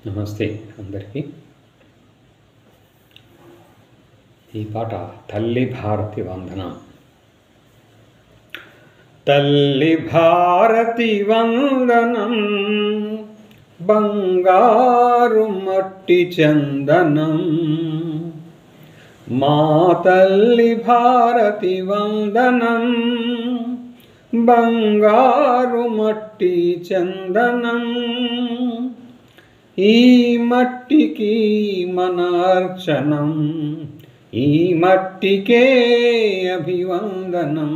నమస్తే అందరికీ. ఈ పాట తల్లి భారతి వందనం. తల్లి భారతి వందనం, బంగారు మట్టి చందనం. మా తల్లి భారతి వందనం, బంగారు మట్టి చందనం. ఈ మట్టికి మన అర్చనం, ఈ మట్టికే అభివందనం.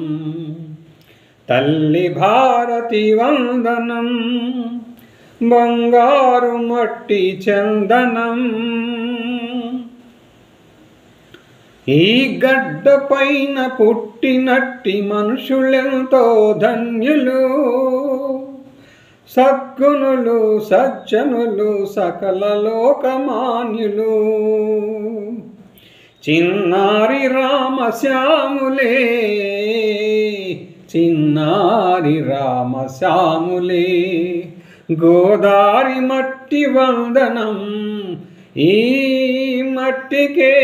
తల్లి భారతి వందనం, బంగారు మట్టి చందనం. ఈ గడ్డ పైన పుట్టినట్టి మనుషులెంతో ధన్యులు, సద్గుణులు సజ్జనులు సకల లోకమాన్యులు. చిన్నారి రామశ్యాములే, చిన్నారి రామశ్యాములే. గోదారి మట్టి వందనం, ఈ మట్టికే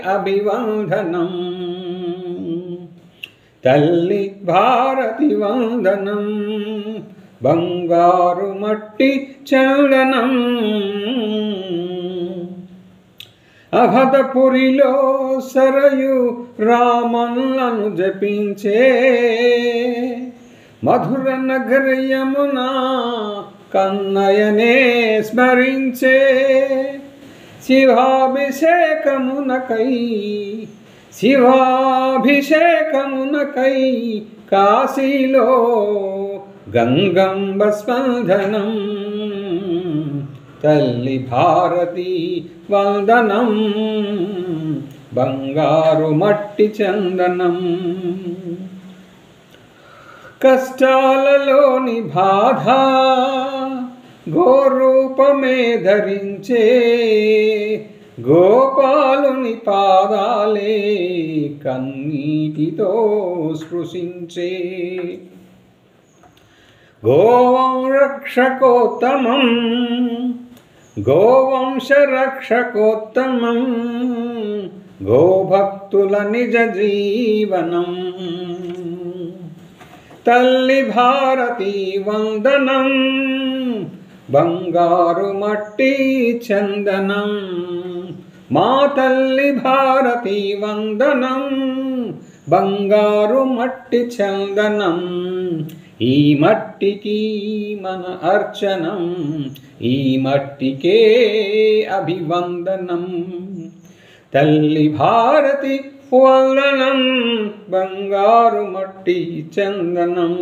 అభివందనం. తల్లి భారతి వందనం, బంగారు మట్టి చందనం. అవధపురిలో సరయు రామన్లను జపించే, మధుర నగర యమున కన్నయనే స్మరించే. శివాభిషేకమునకై, శివాభిషేకమునకై కాశీలో గంగంబ స్పందనం. తల్లి భారతి వందనం, బంగారు మట్టి చందనం. కష్టాలలోని బాధ గోరూపమే ధరించే, గోపాలుని పాదాలే కన్నీటితో స్పృశించే. గోవం రక్షకోత్తమం, గోవంశ రక్షకోత్తమం. గోభక్తుల నిజ జీవనం. తల్లి భారతి వందనం, బంగారు మట్టి చందనం. మా తల్లి భారతి వందనం, బంగారు మట్టి చందనం. ఈ మట్టికి మన అర్చనం, ఈ మట్టికే అభివందనం. తల్లి భారతి వందనం, బంగారు మట్టి చందనం.